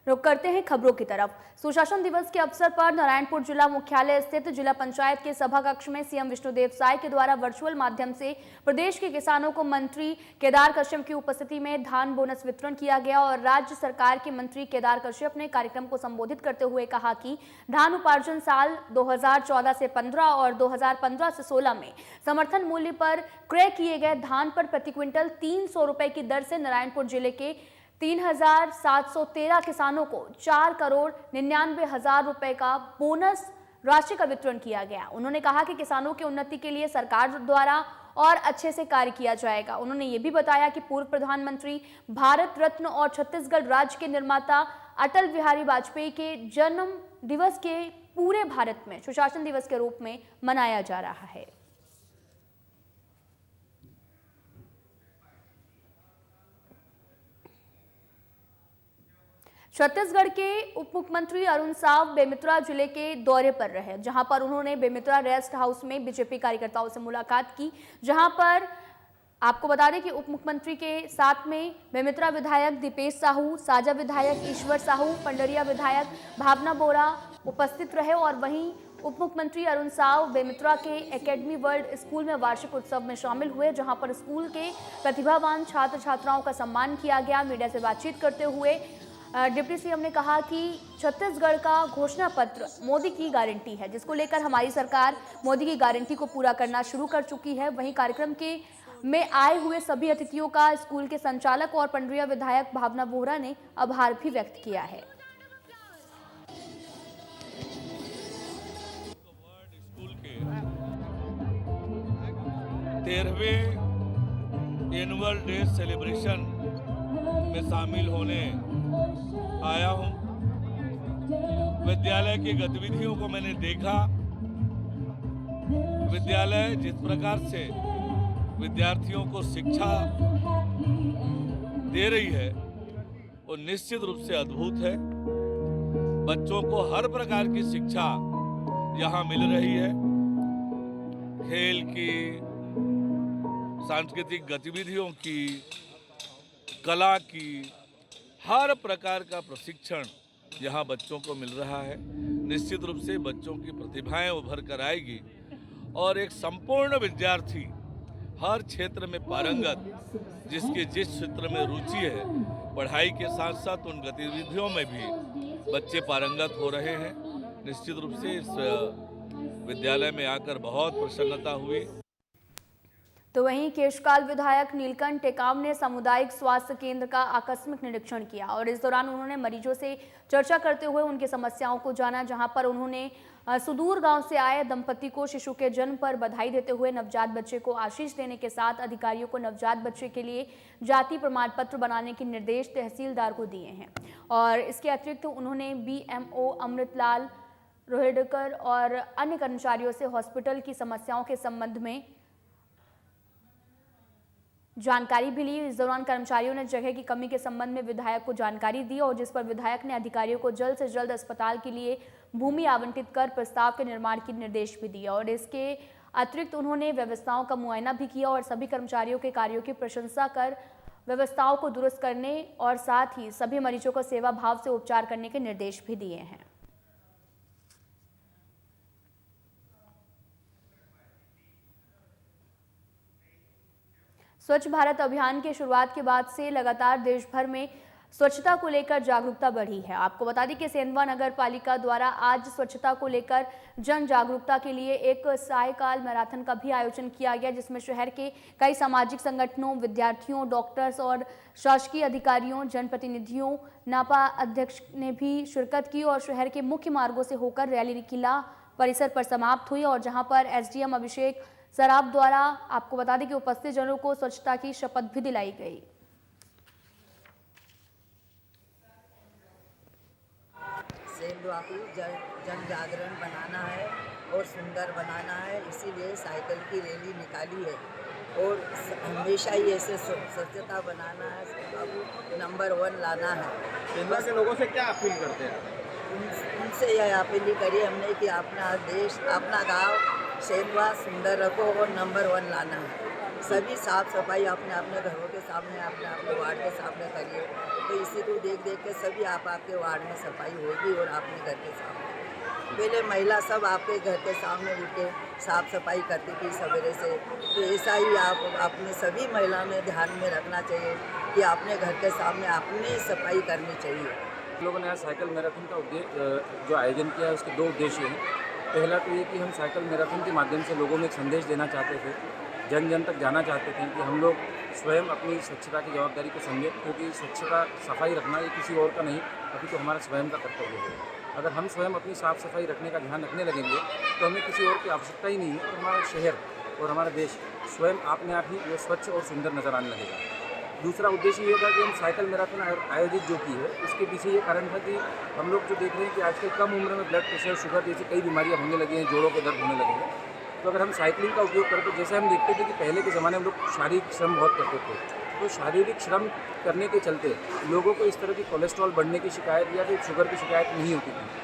रुक करते हैं खबरों की तरफ। सुशासन दिवस के अवसर पर नारायणपुर जिला मुख्यालय स्थित जिला पंचायत के सभा कक्ष में सीएम विष्णुदेव साय के द्वारा वर्चुअल माध्यम से प्रदेश के किसानों को मंत्री केदार कश्यप की उपस्थिति में धान बोनस वितरण किया गया और राज्य सरकार के मंत्री केदार कश्यप ने कार्यक्रम को संबोधित करते हुए कहा कि धान उपार्जन साल 2014 से 15 और 2015 से 16 में समर्थन मूल्य पर क्रय किए गए धान पर प्रति क्विंटल 300 रुपए की दर से नारायणपुर जिले के 3,713 किसानों को 4,99,00,000 रुपए का बोनस राशि का वितरण किया गया। उन्होंने कहा कि किसानों की उन्नति के लिए सरकार द्वारा और अच्छे से कार्य किया जाएगा। उन्होंने ये भी बताया कि पूर्व प्रधानमंत्री, भारत रत्न और छत्तीसगढ़ राज्य के निर्माता अटल बिहारी वाजपेयी के जन्म दिवस के पूरे भारत में सुशासन दिवस के रूप में मनाया जा रहा है। छत्तीसगढ़ के उप मुख्यमंत्री अरुण साव बेमेतरा जिले के दौरे पर रहे, जहां पर उन्होंने बेमेतरा रेस्ट हाउस में बीजेपी कार्यकर्ताओं से मुलाकात की, जहां पर आपको बता दें कि उप मुख्यमंत्री के साथ में बेमेतरा विधायक दीपेश साहू, साजा विधायक ईश्वर साहू, पंडरिया विधायक भावना बोरा उपस्थित रहे और वहीं उप मुख्यमंत्री अरुण साव बेमेतरा के एकेडमी वर्ल्ड स्कूल में वार्षिक उत्सव में शामिल हुए, जहां पर स्कूल के प्रतिभावान छात्र छात्राओं का सम्मान किया गया। मीडिया से बातचीत करते हुए डिप्टी सीएम ने कहा कि छत्तीसगढ़ का घोषणा पत्र मोदी की गारंटी है, जिसको लेकर हमारी सरकार मोदी की गारंटी को पूरा करना शुरू कर चुकी है। वहीं कार्यक्रम के में आए हुए सभी अतिथियों का स्कूल के संचालक और पंडरिया विधायक भावना बोहरा ने आभार भी व्यक्त किया है। स्कूल के 13वें एनुअल डे सेलिब्रेशन में शामिल होने आया हूं। विद्यालय की गतिविधियों को मैंने देखा। विद्यालय जिस प्रकार से विद्यार्थियों को शिक्षा दे रही है वो निश्चित रूप से अद्भुत है। बच्चों को हर प्रकार की शिक्षा यहाँ मिल रही है। खेल की, सांस्कृतिक गतिविधियों की, कला की, हर प्रकार का प्रशिक्षण यहाँ बच्चों को मिल रहा है। निश्चित रूप से बच्चों की प्रतिभाएं उभर कर आएगी और एक संपूर्ण विद्यार्थी हर क्षेत्र में पारंगत, जिसके जिस क्षेत्र में रुचि है, पढ़ाई के साथ साथ उन गतिविधियों में भी बच्चे पारंगत हो रहे हैं। निश्चित रूप से इस विद्यालय में आकर बहुत प्रसन्नता हुई। तो वहीं केशकाल विधायक नीलकंठ टेकाम ने सामुदायिक स्वास्थ्य केंद्र का आकस्मिक निरीक्षण किया और इस दौरान उन्होंने मरीजों से चर्चा करते हुए उनकी समस्याओं को जाना, जहां पर उन्होंने सुदूर गांव से आए दंपति को शिशु के जन्म पर बधाई देते हुए नवजात बच्चे को आशीष देने के साथ अधिकारियों को नवजात बच्चे के लिए जाति प्रमाण पत्र बनाने के निर्देश तहसीलदार को दिए हैं। और इसके अतिरिक्त उन्होंने BMO अमृतलाल रोहिडकर और अन्य कर्मचारियों से हॉस्पिटल की समस्याओं के संबंध में जानकारी भी ली। इस दौरान कर्मचारियों ने जगह की कमी के संबंध में विधायक को जानकारी दी और जिस पर विधायक ने अधिकारियों को जल्द से जल्द अस्पताल के लिए भूमि आवंटित कर प्रस्ताव के निर्माण के निर्देश भी दिए। और इसके अतिरिक्त उन्होंने व्यवस्थाओं का मुआयना भी किया और सभी कर्मचारियों के कार्यों की प्रशंसा कर व्यवस्थाओं को दुरुस्त करने और साथ ही सभी मरीजों को सेवा भाव से उपचार करने के निर्देश भी दिए हैं। स्वच्छ भारत अभियान की शुरुआत के बाद से लगातार देश भर में स्वच्छता को लेकर जागरूकता बढ़ी है। आपको बता दें कि सेंधवा नगर पालिका द्वारा आज स्वच्छता को लेकर जन जागरूकता के लिए एक सायकाल मैराथन का भी आयोजन किया गया, जिसमें शहर के कई सामाजिक संगठनों, विद्यार्थियों, डॉक्टर्स और शासकीय अधिकारियों, जनप्रतिनिधियों, नापा अध्यक्ष ने भी शिरकत की और शहर के मुख्य मार्गों से होकर रैली किला परिसर पर समाप्त हुई और जहां पर SDM अभिषेक सराफ द्वारा आपको बता दें कि उपस्थित जनों को स्वच्छता की शपथ भी दिलाई गई। सेंधवा को जन जागरण बनाना है और सुंदर बनाना है, इसीलिए साइकिल की रैली निकाली है और हमेशा ही ऐसे स्वच्छता बनाना है, सेंधवा को नंबर 1 लाना है। सेंधवा के लोगों से क्या अपील करते हैं? उनसे यह अपील करी हमने कि अपना देश, अपना गांव सेंधवा सुंदर रखो और नंबर 1 लाना है। सभी साफ सफाई अपने अपने घरों के सामने, अपने अपने वार्ड के सामने करिए, तो इसी को देख देख के सभी आपके वार्ड में सफाई होगी और अपने घर के सामने। पहले महिला सब आपके घर के सामने उठ के साफ सफाई करती थी सवेरे से, तो ऐसा ही आप अपने सभी महिलाओं ने ध्यान में रखना चाहिए कि अपने घर के सामने अपनी सफाई करनी चाहिए। लोगों ने आज साइकिल मैराथन का जो आयोजन किया है उसके दो उद्देश्य हैं। पहला तो ये कि हम साइकिल मैराथन के माध्यम से लोगों में एक संदेश देना चाहते थे, जन जन तक जाना चाहते थे कि हम लोग स्वयं अपनी स्वच्छता की जवाबदारी को समझें, क्योंकि स्वच्छता सफाई रखना ये किसी और का नहीं, अभी तो हमारा स्वयं का कर्तव्य है। अगर हम स्वयं अपनी साफ़ सफाई रखने का ध्यान रखने लगेंगे तो हमें किसी और की आवश्यकता ही नहीं है, और हमारा शहर और हमारा देश स्वयं अपने आप ही वो स्वच्छ और सुंदर नज़र आने लगेगा। दूसरा उद्देश्य ये था कि हम साइकिल मैराथन आयोजित जो की है उसके पीछे ये कारण था कि हम लोग जो देख रहे हैं कि आजकल कम उम्र में ब्लड प्रेशर, शुगर जैसी कई बीमारियां होने लगी हैं, जोड़ों के दर्द होने लगे हैं। तो अगर हम साइकिलिंग का उपयोग करें तो जैसे हम देखते थे कि पहले के ज़माने में लोग शारीरिक श्रम बहुत करते थे, तो शारीरिक श्रम करने के चलते लोगों को इस तरह की कोलेस्ट्रॉल बढ़ने की शिकायत या फिर शुगर की शिकायत नहीं होती थी।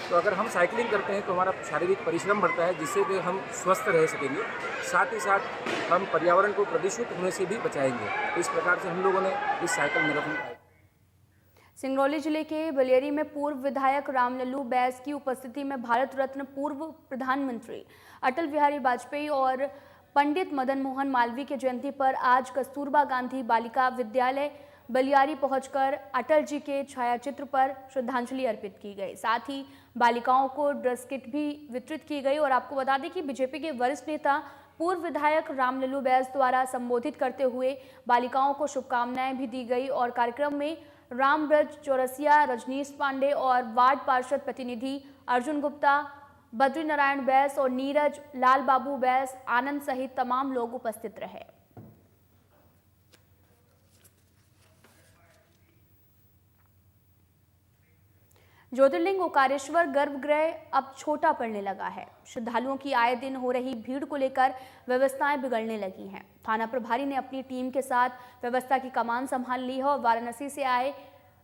तो अगर हम साइकिलिंग करते हैं तो हमारा शारीरिक परिश्रम बढ़ता है, जिससे कि हम स्वस्थ रह सकेंगे, साथ ही साथ हम पर्यावरण को प्रदूषित होने से भी बचाएंगे। इस प्रकार से हम लोगों ने इस साइकिल मैराथन का सिंगरौली जिले के बलियरी में पूर्व विधायक रामलल्लू बैस की उपस्थिति में भारत रत्न पूर्व प्रधानमंत्री अटल बिहारी वाजपेयी और पंडित मदन मोहन मालवीय की जयंती पर आज कस्तूरबा गांधी बालिका विद्यालय बलियारी पहुंचकर अटल जी के छायाचित्र पर श्रद्धांजलि अर्पित की गई। साथ ही बालिकाओं को ड्रेस किट भी वितरित की गई। और आपको बता दें कि बीजेपी के वरिष्ठ नेता पूर्व विधायक रामलल्लू बैस द्वारा संबोधित करते हुए बालिकाओं को शुभकामनाएं भी दी गई। और कार्यक्रम में रामब्रज चौरसिया, रजनीश पांडे और वार्ड पार्षद प्रतिनिधि अर्जुन गुप्ता, बद्री नारायण बैस और नीरज लाल बाबू बैस आनंद सहित तमाम लोग उपस्थित रहे। ज्योतिर्लिंग ओकारेश्वर गर्भगृह अब छोटा पड़ने लगा है। श्रद्धालुओं की आए दिन हो रही भीड़ को लेकर व्यवस्थाएं बिगड़ने लगी हैं। थाना प्रभारी ने अपनी टीम के साथ व्यवस्था की कमान संभाल ली है। और वाराणसी से आए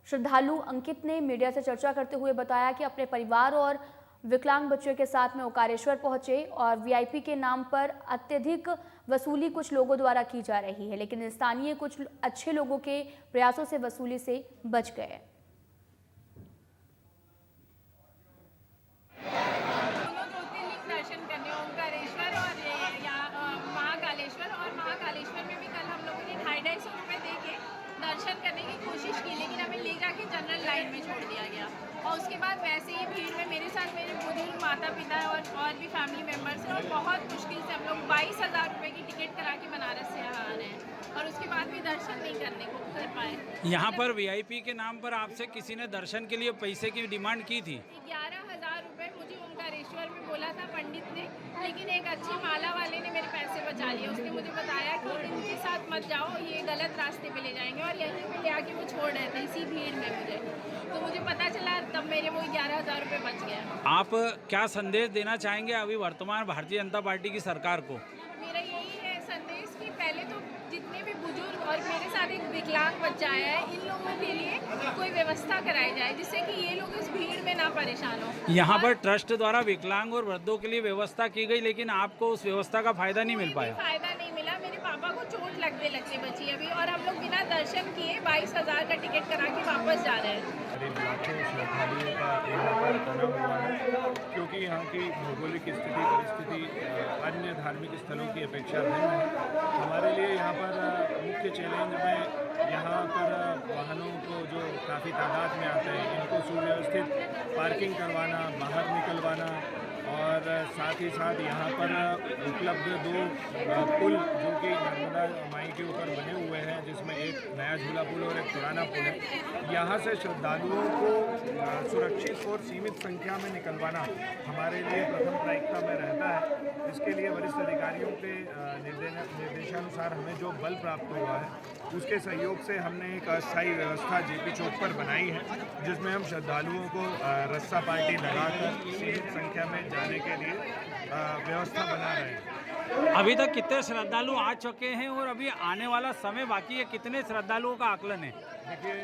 श्रद्धालु अंकित ने मीडिया से चर्चा करते हुए बताया कि अपने परिवार और विकलांग बच्चों के साथ में ओकारेश्वर पहुंचे और वीआईपी के नाम पर अत्यधिक वसूली कुछ लोगों द्वारा की जा रही है, लेकिन स्थानीय कुछ अच्छे लोगों के प्रयासों से वसूली से बच गए। दर्शन करने की कोशिश की, लेकिन हमें ले जाके जनरल लाइन में छोड़ दिया गया। और उसके बाद वैसे ही भीड़ में मेरे साथ मेरे बुजुर्ग माता पिता और भी फैमिली मेम्बर्स हैं, और बहुत मुश्किल से हम लोग 22,000 रुपये की टिकट करा के बनारस से यहाँ आ रहे हैं, और उसके बाद भी दर्शन नहीं करने को कर पाए। यहाँ पर वीआईपी के नाम पर आपसे किसी ने दर्शन के लिए पैसे की डिमांड की थी? 11,000 रुपये मुझे ओंकारेश्वर में बोला था पंडित ने, लेकिन एक अच्छी माला वाले ने मेरे पैसे बचा लिए। उसने मुझे बताया कि इनके साथ मत जाओ, ये गलत रास्ते पे ले जाएंगे, और यहीं पे ले आके वो छोड़ रहे थे इसी भीड़ में मुझे। तो मुझे पता चला, तब मेरे वो 11,000 रुपये बच गया। आप क्या संदेश देना चाहेंगे अभी वर्तमान भारतीय जनता पार्टी की सरकार को? मेरा यही है संदेश कि पहले तो जितने भी बुजुर्ग और मेरे साथ एक विकलांग बच्चा आया है, इन लोगों के लिए कोई व्यवस्था कराई जाए, जिससे कि ये लोग इस भीड़ में ना परेशान हो। यहाँ पर ट्रस्ट द्वारा विकलांग और वृद्धों के लिए व्यवस्था की गई, लेकिन आपको उस व्यवस्था का फायदा नहीं मिल पाया? फायदा नहीं मिला। मेरे पापा को चोट लगते लगते बची अभी, और हम लोग बिना दर्शन किए 22,000 का टिकट करा के वापस जा रहे हैं। लाखों श्रद्धालुओं का यहाँ पर बना हुआ है, क्योंकि यहाँ की भौगोलिक स्थिति परिस्थिति अन्य धार्मिक स्थलों की अपेक्षा भिन्न है। हमारे लिए यहाँ पर मुख्य चैलेंज में यहाँ पर वाहनों को जो काफ़ी तादाद में आते हैं, इनको सुव्यवस्थित पार्किंग करवाना, बाहर निकलवाना, और साथ ही साथ यहाँ पर उपलब्ध 2 पुल जो कि नर्मदा माई के ऊपर बने हुए हैं, जिसमें एक नया झूला पुल और एक पुराना पुल है। यहाँ से श्रद्धालुओं को सुरक्षित और सीमित संख्या में निकलवाना हमारे लिए प्रथम प्राथमिकता में रहता है। इसके लिए वरिष्ठ अधिकारियों के निर्देशानुसार हमें जो बल प्राप्त हुआ है, उसके सहयोग से हमने एक अस्थायी व्यवस्था जेपी चौक पर बनाई है, जिसमें हम श्रद्धालुओं को रस्सा पार्टी लगाकर सीमित संख्या में पहुंचाने के लिए व्यवस्था बना रहे हैं। अभी तक कितने श्रद्धालु आ चुके हैं और अभी आने वाला समय बाकी है, कितने श्रद्धालुओं का आकलन है? देखिए,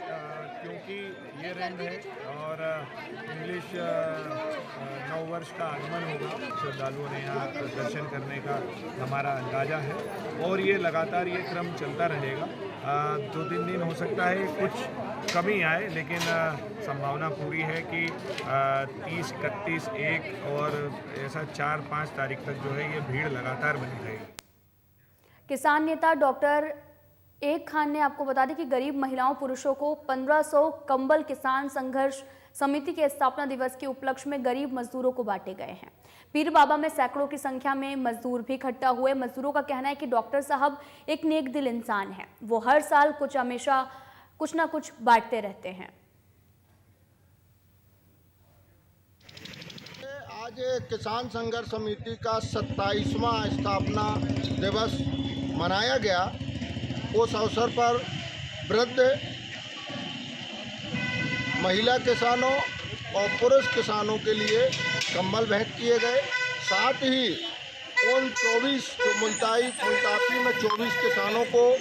क्योंकि ये रंग है और इंग्लिश नव वर्ष का आगमन होगा, श्रद्धालुओं ने यहाँ दर्शन करने का हमारा अंदाजा है और ये लगातार ये क्रम चलता रहेगा। 2-3 दिन हो सकता है कुछ कमी आए, लेकिन संभावना पूरी है कि 30, 31, 1 और ऐसा 4-5 तारीख तक जो है ये भीड़ लगातार बनी रहेगी। किसान नेता डॉक्टर एक खान ने आपको बता दें कि गरीब महिलाओं पुरुषों को 1500 कंबल किसान संघर्ष समिति के स्थापना दिवस के उपलक्ष्य में गरीब मजदूरों को बांटे गए हैं। पीर बाबा में सैकड़ों की संख्या में मजदूर भी इकट्ठा हुए। मजदूरों का कहना है कि डॉक्टर साहब एक नेक दिल इंसान हैं, वो हर साल हमेशा कुछ ना कुछ बांटते रहते हैं। आज किसान संघर्ष समिति का 27वां स्थापना दिवस मनाया गया। उस अवसर पर वृद्ध, महिला किसानों और पुरुष किसानों के लिए कंबल भेंट किए गए। साथ ही उन 24 जो मुल्ताई में 24 किसानों को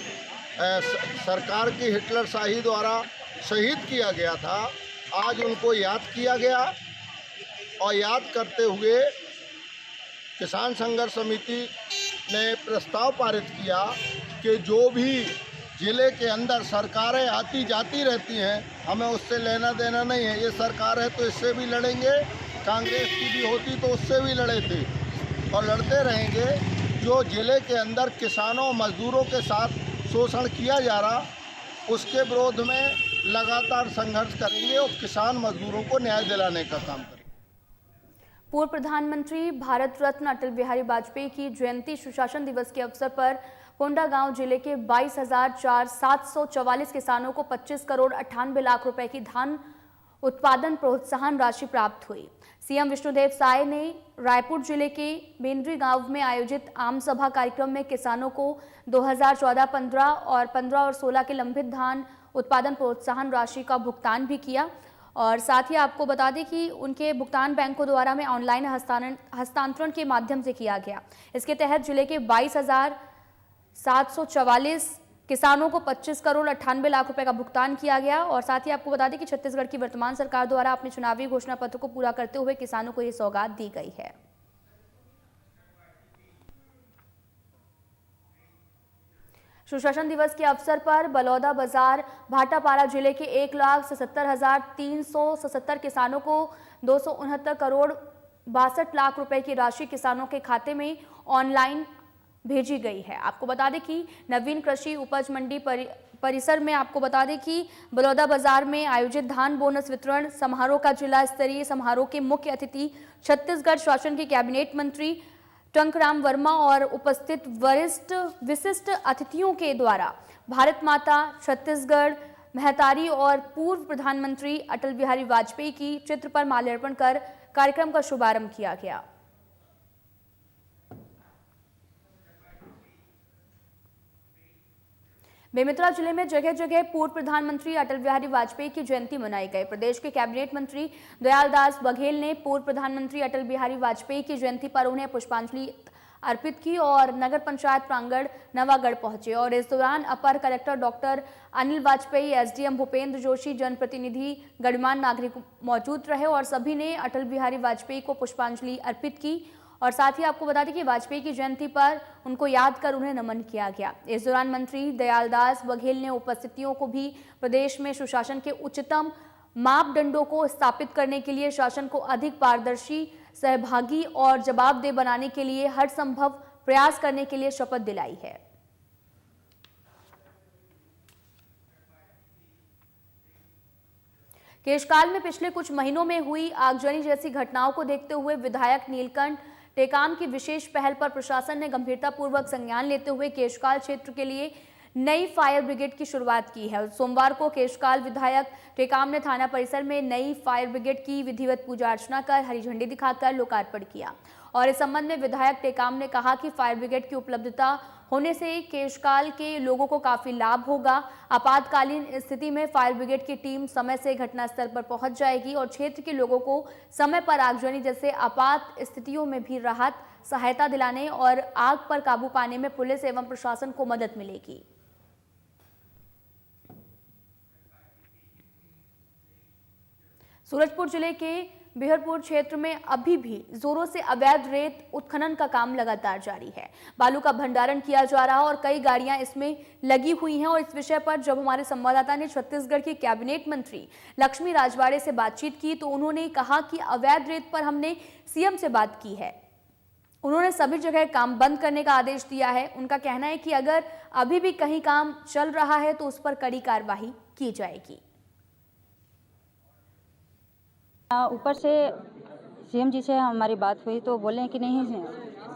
सरकार की हिटलरशाही द्वारा शहीद किया गया था, आज उनको याद किया गया और याद करते हुए किसान संघर्ष समिति ने प्रस्ताव पारित किया कि जो भी ज़िले के अंदर सरकारें आती जाती रहती हैं, हमें उससे लेना देना नहीं है। ये सरकार है तो इससे भी लड़ेंगे, कांग्रेस की भी होती तो उससे भी लड़े थे और लड़ते रहेंगे। जो ज़िले के अंदर किसानों मजदूरों के साथ शोषण किया जा रहा, उसके विरोध में लगातार संघर्ष करेंगे और किसान मजदूरों को न्याय दिलाने का काम करेंगे। पूर्व प्रधानमंत्री भारत रत्न अटल बिहारी वाजपेयी की जयंती सुशासन दिवस के अवसर पर कोंडागांव जिले के 22,744 किसानों को 25 करोड़ 98 लाख रुपए की धान उत्पादन प्रोत्साहन राशि प्राप्त हुई। सीएम विष्णुदेव साय ने रायपुर जिले के बेंद्री गांव में आयोजित आम सभा कार्यक्रम में किसानों को 2014-15 और 15 और 16 के लंबित धान उत्पादन प्रोत्साहन राशि का भुगतान भी किया और साथ ही आपको बता दें कि उनके भुगतान बैंकों द्वारा में ऑनलाइन हस्तांतरण के माध्यम से किया गया। इसके तहत जिले के 22,744 किसानों को 25 करोड़ 98 लाख रुपए का भुगतान किया गया और साथ ही आपको बता दें कि छत्तीसगढ़ की वर्तमान सरकार द्वारा अपने चुनावी घोषणा पत्र को पूरा करते हुए किसानों को ये सौगात दी गई है। सुशासन दिवस के अवसर पर बलौदा बाजार भाटापारा जिले के 1,77,377 किसानों को 269 करोड़ 62 लाख रुपए की राशि किसानों के खाते में ऑनलाइन भेजी गई है। आपको बता दें कि नवीन कृषि उपज मंडी परिसर में आपको बता दें कि बलौदा बाजार में आयोजित धान बोनस वितरण समारोह का जिला स्तरीय समारोह के मुख्य अतिथि छत्तीसगढ़ शासन के कैबिनेट मंत्री टंकराम वर्मा और उपस्थित विशिष्ट अतिथियों के द्वारा भारत माता, छत्तीसगढ़, महतारी और पूर्व प्रधानमंत्री अटल बिहारी वाजपेयी की चित्र पर माल्यार्पण कर कार्यक्रम का शुभारंभ किया गया। बेमेतरा जिले में जगह जगह पूर्व प्रधानमंत्री अटल बिहारी वाजपेयी की जयंती मनाई गई। प्रदेश के कैबिनेट मंत्री दयालदास बघेल ने पूर्व प्रधानमंत्री अटल बिहारी वाजपेयी की जयंती पर उन्हें पुष्पांजलि अर्पित की और नगर पंचायत प्रांगण नवागढ़ पहुंचे और इस दौरान अपर collector doctor Anil Vajpayee, SDM Bhupendra Joshi, जनप्रतिनिधि, गणमान्य नागरिक मौजूद रहे और सभी ने अटल बिहारी वाजपेयी को पुष्पांजलि अर्पित की और साथ ही आपको बता दें कि वाजपेयी की जयंती पर उनको याद कर उन्हें नमन किया गया। इस दौरान मंत्री दयालदास बघेल ने उपस्थितियों को भी प्रदेश में सुशासन के उच्चतम मापदंडों को स्थापित करने के लिए शासन को अधिक पारदर्शी, सहभागी और जवाबदेह बनाने के लिए हर संभव प्रयास करने के लिए शपथ दिलाई है। केशकाल में पिछले कुछ महीनों में हुई आगजनी जैसी घटनाओं को देखते हुए विधायक नीलकंठ टेकाम की विशेष पहल पर प्रशासन ने गंभीरतापूर्वक संज्ञान लेते हुए केशकाल क्षेत्र के लिए नई फायर ब्रिगेड की शुरुआत की है। सोमवार को केशकाल विधायक टेकाम ने थाना परिसर में नई फायर ब्रिगेड की विधिवत पूजा अर्चना कर हरी झंडी दिखाकर लोकार्पण किया और इस संबंध में विधायक टेकाम ने कहा कि फायर ब्रिगेड की उपलब्धता होने से केशकाल के लोगों को काफी लाभ होगा। आपातकालीन स्थिति में फायर ब्रिगेड की टीम समय से घटनास्थल पर पहुंच जाएगी और क्षेत्र के लोगों को समय पर आगजनी जैसे आपात स्थितियों में भी राहत सहायता दिलाने और आग पर काबू पाने में पुलिस एवं प्रशासन को मदद मिलेगी। सूरजपुर जिले के बिहरपुर क्षेत्र में अभी भी जोरों से अवैध रेत उत्खनन का काम लगातार जारी है। बालू का भंडारण किया जा रहा है और कई गाड़ियां इसमें लगी हुई हैं। और इस विषय पर जब हमारे संवाददाता ने छत्तीसगढ़ की कैबिनेट मंत्री लक्ष्मी राजवाड़े से बातचीत की तो उन्होंने कहा कि अवैध रेत पर हमने सीएम से बात की है। उन्होंने सभी जगह काम बंद करने का आदेश दिया है। उनका कहना है कि अगर अभी भी कहीं काम चल रहा है तो उस पर कड़ी कार्रवाई की जाएगी। ऊपर से सीएम जी से हमारी बात हुई तो बोले कि नहीं,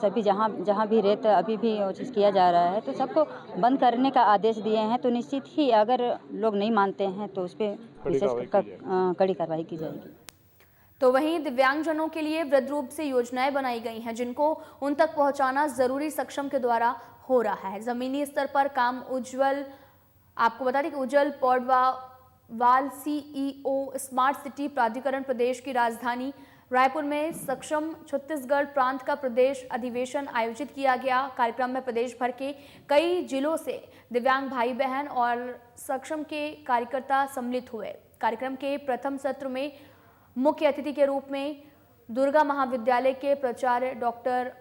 सभी जहाँ भी रेत अभी भी वो चीज़ किया जा रहा है तो सबको बंद करने का आदेश दिए हैं। तो निश्चित ही अगर लोग नहीं मानते हैं तो उस पर विशेष कड़ी कार्रवाई की जाएगी। तो वहीं दिव्यांगजनों के लिए वृद्ध रूप से योजनाएं बनाई गई हैं जिनको उन तक पहुंचाना जरूरी सक्षम के द्वारा हो रहा है। जमीनी स्तर पर काम उज्जवल, आपको बता दें कि उज्जवल पौडवाल सीईओ स्मार्ट सिटी प्राधिकरण प्रदेश की राजधानी रायपुर में सक्षम छत्तीसगढ़ प्रांत का प्रदेश अधिवेशन आयोजित किया गया। कार्यक्रम में प्रदेश भर के कई जिलों से दिव्यांग भाई बहन और सक्षम के कार्यकर्ता सम्मिलित हुए। कार्यक्रम के प्रथम सत्र में मुख्य अतिथि के रूप में दुर्गा महाविद्यालय के प्राचार्य डॉक्टर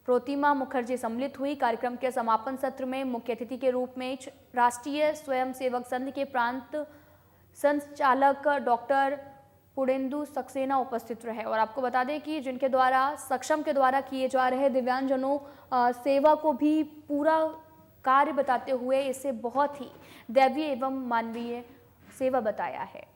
प्रोतिमा मुखर्जी सम्मिलित हुई। कार्यक्रम के समापन सत्र में मुख्य अतिथि के रूप में राष्ट्रीय स्वयंसेवक संघ के प्रांत संचालक डॉक्टर पुडेंदु सक्सेना उपस्थित रहे। और आपको बता दें कि जिनके द्वारा सक्षम के द्वारा किए जा रहे दिव्यांगजनों सेवा को भी पूरा कार्य बताते हुए इसे बहुत ही दैवीय एवं मानवीय सेवा बताया है।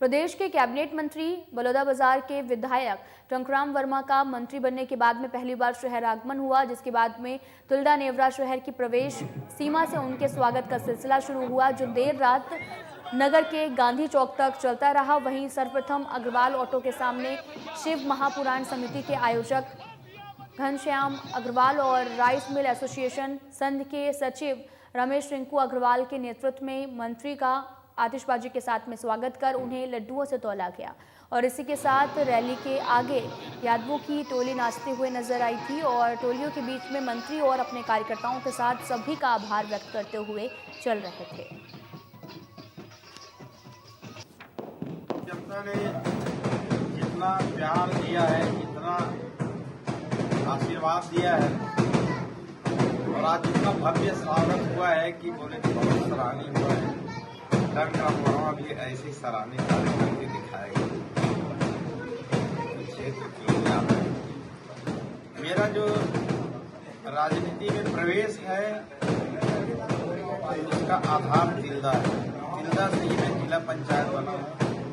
प्रदेश के कैबिनेट मंत्री बलौदाबाजार के विधायक टंकराम वर्मा का मंत्री बनने के बाद में पहली बार शहर आगमन हुआ, जिसके बाद में तुलदा नेवरा शहर की प्रवेश सीमा से उनके स्वागत का सिलसिला शुरू हुआ जो देर रात नगर के गांधी चौक तक चलता रहा। वहीं सर्वप्रथम अग्रवाल ऑटो के सामने शिव महापुराण समिति के आयोजक घनश्याम अग्रवाल और राइस मिल एसोसिएशन संघ के सचिव रमेश रिंकू अग्रवाल के नेतृत्व में मंत्री का आतिशबाजी के साथ में स्वागत कर उन्हें लड्डुओं से तौला गया। और इसी के साथ रैली के आगे यादवों की टोली नाचते हुए नजर आई थी और टोलियों के बीच में मंत्री और अपने कार्यकर्ताओं के साथ सभी का आभार व्यक्त करते हुए चल रहे थे। जनता ने जितना प्यार दिया है, जितना आशीर्वाद दिया है और आज इतना भव्य स्वागत हुआ है कि बोले कि बहुत सराहनीय हुआ है। टंकराम वर्मा भी ऐसी सराहनीय कार्य करके दिखाएगा। क्षेत्र की मेरा जो राजनीति में प्रवेश है उसका आधार तिल्दा है। तिल्दा से ही मैं जिला पंचायत बना हूँ,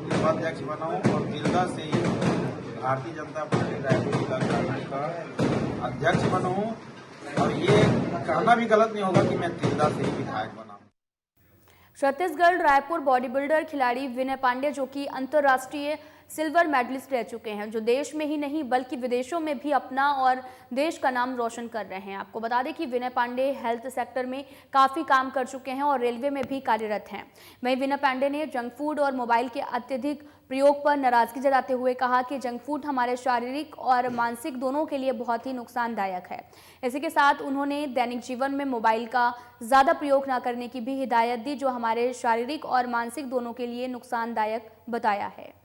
उपाध्यक्ष बना हूँ और तिल्दा से ही भारतीय जनता पार्टी रायपुर जिला का अध्यक्ष बना हूँ। और ये कहना भी गलत नहीं होगा कि मैं तिल्दा से ही विधायक बना हूँ। छत्तीसगढ़ रायपुर बॉडी बिल्डर खिलाड़ी विनय पांडे जो कि अंतर्राष्ट्रीय सिल्वर मेडलिस्ट रह चुके हैं, जो देश में ही नहीं बल्कि विदेशों में भी अपना और देश का नाम रोशन कर रहे हैं। आपको बता दें कि विनय पांडे हेल्थ सेक्टर में काफ़ी काम कर चुके हैं और रेलवे में भी कार्यरत हैं। वहीं विनय पांडे ने जंक फूड और मोबाइल के अत्यधिक प्रयोग पर नाराजगी जताते हुए कहा कि जंक फूड हमारे शारीरिक और मानसिक दोनों के लिए बहुत ही नुकसानदायक है। इसी के साथ उन्होंने दैनिक जीवन में मोबाइल का ज़्यादा प्रयोग न करने की भी हिदायत दी, जो हमारे शारीरिक और मानसिक दोनों के लिए नुकसानदायक बताया है।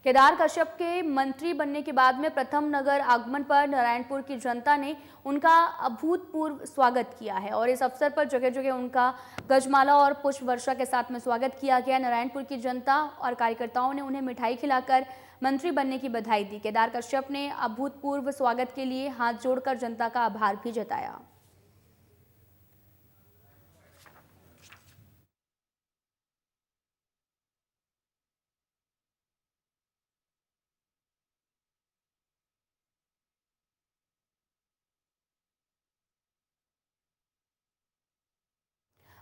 केदार कश्यप के मंत्री बनने के बाद में प्रथम नगर आगमन पर नारायणपुर की जनता ने उनका अभूतपूर्व स्वागत किया है और इस अवसर पर जगह जगह उनका गजमाला और पुष्प वर्षा के साथ में स्वागत किया गया। नारायणपुर की जनता और कार्यकर्ताओं ने उन्हें मिठाई खिलाकर मंत्री बनने की बधाई दी। केदार कश्यप ने अभूतपूर्व स्वागत के लिए हाथ जोड़कर जनता का आभार भी जताया।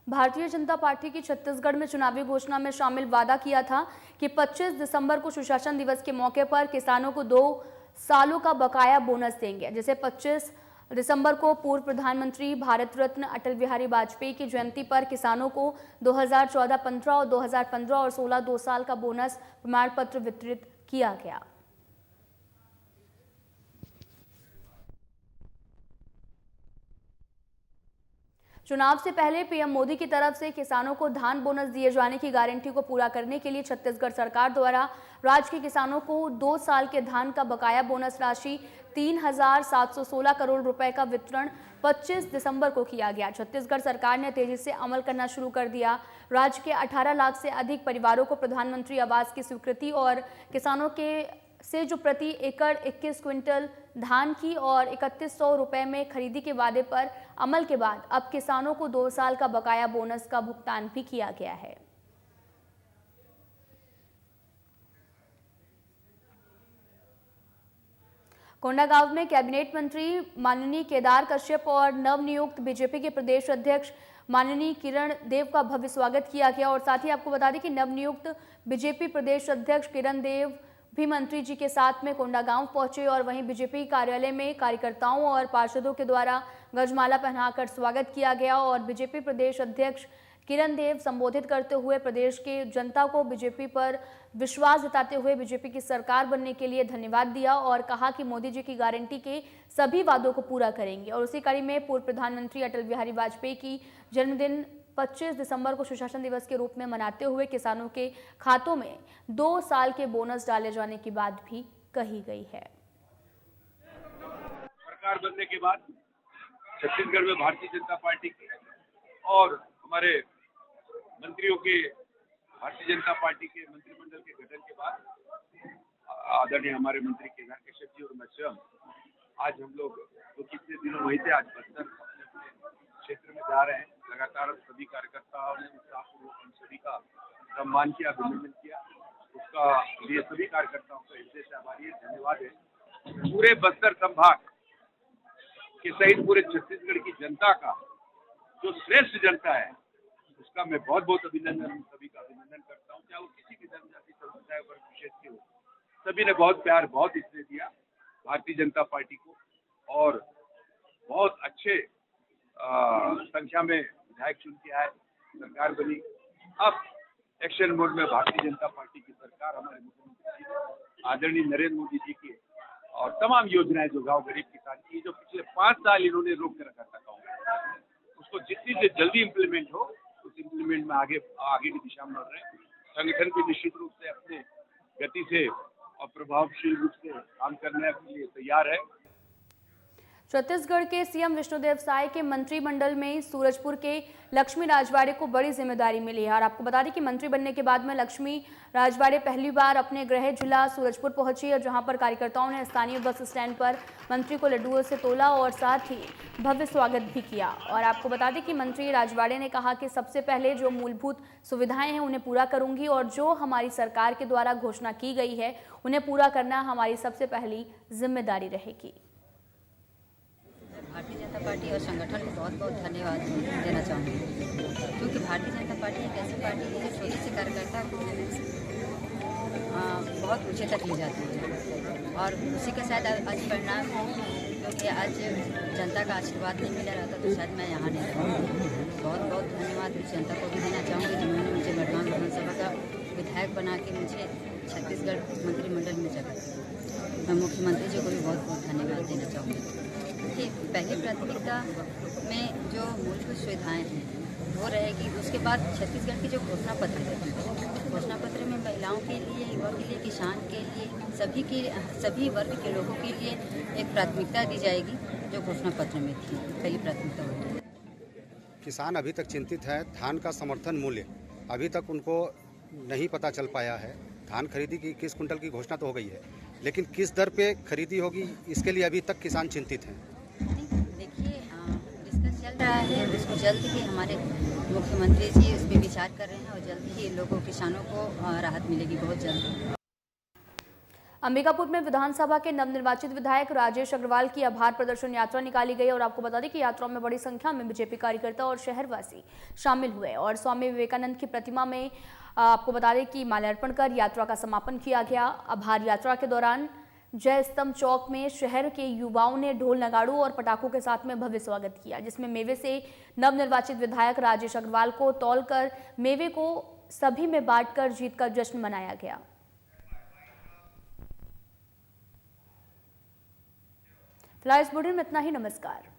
भारतीय जनता पार्टी की छत्तीसगढ़ में चुनावी घोषणा में शामिल वादा किया था कि 25 दिसंबर को सुशासन दिवस के मौके पर किसानों को 2 सालों का बकाया बोनस देंगे। जैसे 25 दिसंबर को पूर्व प्रधानमंत्री भारत रत्न अटल बिहारी वाजपेयी की जयंती पर किसानों को 2014-15 और 2015 और 16 2 साल का बोनस प्रमाण पत्र वितरित किया गया। चुनाव से पहले पीएम मोदी की तरफ से किसानों को धान बोनस दिए जाने की गारंटी को पूरा करने के लिए छत्तीसगढ़ सरकार द्वारा राज्य के किसानों को 2 साल के धान का बकाया बोनस राशि 3,716 करोड़ रुपए का वितरण 25 दिसंबर को किया गया। छत्तीसगढ़ सरकार ने तेजी से अमल करना शुरू कर दिया। राज्य के 18 लाख से अधिक परिवारों को प्रधानमंत्री आवास की स्वीकृति और किसानों के से जो प्रति एकड़ 21 क्विंटल धान की और 3100 रुपए में खरीदी के वादे पर अमल के बाद अब किसानों को 2 साल का बकाया बोनस का भुगतान भी किया गया है। कोंडागांव में कैबिनेट मंत्री माननीय केदार कश्यप और नवनियुक्त बीजेपी के प्रदेश अध्यक्ष माननीय किरण देव का भव्य स्वागत किया गया। और साथ ही आपको बता दें कि नवनियुक्त बीजेपी प्रदेश अध्यक्ष किरण देव भी मंत्री जी के साथ में कोंडागांव पहुंचे और वहीं बीजेपी कार्यालय में कार्यकर्ताओं और पार्षदों के द्वारा गजमाला पहनाकर स्वागत किया गया। और बीजेपी प्रदेश अध्यक्ष किरण देव संबोधित करते हुए प्रदेश के जनता को बीजेपी पर विश्वास जताते हुए बीजेपी की सरकार बनने के लिए धन्यवाद दिया और कहा कि मोदी जी की गारंटी के सभी वादों को पूरा करेंगे। और उसी कड़ी में पूर्व प्रधानमंत्री अटल बिहारी वाजपेयी की जन्मदिन 25 दिसंबर को सुशासन दिवस के रूप में मनाते हुए किसानों के खातों में 2 साल के बोनस डाले जाने की बात भी कही गई है। सरकार बनने के बाद छत्तीसगढ़ में भारतीय जनता पार्टी के और हमारे मंत्रियों के भारतीय जनता पार्टी के मंत्रिमंडल के गठन के बाद आदरणीय हमारे मंत्री केदार कश्यप जी और मैं स्वयं आज हम लोग तो कितने दिनों वहीं थे, आज बस्तर अपने क्षेत्र में जा रहे हैं। लगातार सभी कार्यकर्ताओं ने उत्साहपूर्वक सभी का सम्मान किया, अभिनंदन किया। उसका लिए सभी कार्यकर्ताओं का हृदय से आभारी है, धन्यवाद है। पूरे बस्तर संभाग के सहित पूरे छत्तीसगढ़ की जनता का जो श्रेष्ठ जनता है उसका मैं बहुत बहुत अभिनंदन, सभी का अभिनंदन करता हूँ। चाहे वो किसी भी जनजाति समुदाय वर्ग विशेष के हो, सभी ने बहुत प्यार, बहुत स्नेह दिया भारतीय जनता पार्टी को और बहुत अच्छे संख्या में विधायक चुन के आए, सरकार बनी। अब एक्शन मोड में भारतीय जनता पार्टी की सरकार हमारे मुख्यमंत्री जी आदरणीय नरेंद्र मोदी जी की और तमाम योजनाएं जो गांव गरीब किसान की जो पिछले 5 साल इन्होंने रोक के रखा था कांग्रेस, उसको जितनी से जल्दी इम्प्लीमेंट हो उस इम्प्लीमेंट में आगे की दिशा में बढ़ रहे हैं। संगठन भी निश्चित रूप से अपने गति से और प्रभावशील रूप से काम करने के लिए तैयार है। छत्तीसगढ़ के सीएम विष्णुदेव साय के मंत्रिमंडल में सूरजपुर के लक्ष्मी राजवाड़े को बड़ी जिम्मेदारी मिली है। और आपको बता दें कि मंत्री बनने के बाद में लक्ष्मी राजवाड़े पहली बार अपने गृह जिला सूरजपुर पहुंची और जहां पर कार्यकर्ताओं ने स्थानीय बस स्टैंड पर मंत्री को लड्डुओं से तोला और साथ ही भव्य स्वागत भी किया। और आपको बता दें कि मंत्री राजवाड़े ने कहा कि सबसे पहले जो मूलभूत सुविधाएं हैं उन्हें पूरा करूंगी और जो हमारी सरकार के द्वारा घोषणा की गई है उन्हें पूरा करना हमारी सबसे पहली जिम्मेदारी रहेगी। भारतीय जनता पार्टी और संगठन को बहुत बहुत धन्यवाद देना चाहूँगी, क्योंकि भारतीय जनता पार्टी एक ऐसी पार्टी है जो छोटे से कार्यकर्ता को बहुत ऊंचे तक ले जाती है और उसी का शायद आज परिणाम है, क्योंकि आज जनता का आशीर्वाद नहीं मिला रहता तो शायद मैं यहाँ नहीं रहता। बहुत बहुत धन्यवाद उस जनता को भी देना चाहूँगी जिन्होंने मुझे वर्तमान विधानसभा का विधायक बना के मुझे छत्तीसगढ़ मंत्रिमंडल में जगह दी। मैं मुख्यमंत्री जी को भी बहुत बहुत धन्यवाद देना चाहूँगी कि पहली प्राथमिकता में जो मूलभूत सुविधाएं हैं वो रहेगी। उसके बाद छत्तीसगढ़ की जो घोषणा पत्र है, घोषणा पत्र में महिलाओं के लिए, युवा के लिए, किसान के लिए, सभी वर्ग के लोगों के लिए एक प्राथमिकता दी जाएगी जो घोषणा पत्र में थी, पहली प्राथमिकता होगी। किसान अभी तक चिंतित है। धान का समर्थन मूल्य अभी तक उनको नहीं पता चल पाया है। धान खरीदी की 21 कुंटल की घोषणा तो हो गई है, लेकिन किस दर पे खरीदी होगी इसके लिए अभी तक किसान चिंतित हैं। देखिए, डिस्कस चल रहा है, उसको जल्द ही हमारे मुख्यमंत्री जी उस पर विचार कर रहे हैं और जल्द ही लोगों किसानों को राहत मिलेगी बहुत जल्द। अंबिकापुर में विधानसभा के नवनिर्वाचित विधायक राजेश अग्रवाल की आभार प्रदर्शन यात्रा निकाली गई और आपको बता दें कि यात्रा में बड़ी संख्या में बीजेपी कार्यकर्ता और शहरवासी शामिल हुए और स्वामी विवेकानंद की प्रतिमा में आपको बता दें कि माल्यार्पण कर यात्रा का समापन किया गया। आभार यात्रा के दौरान जय स्तंभ चौक में शहर के युवाओं ने ढोल नगाड़ों और पटाखों के साथ में भव्य स्वागत किया, जिसमें मेवे से नवनिर्वाचित विधायक राजेश अग्रवाल को तौलकर मेवे को सभी में बांटकर जीत का जश्न मनाया गया। फिलहाल इस बुलेटिन में इतना ही। नमस्कार।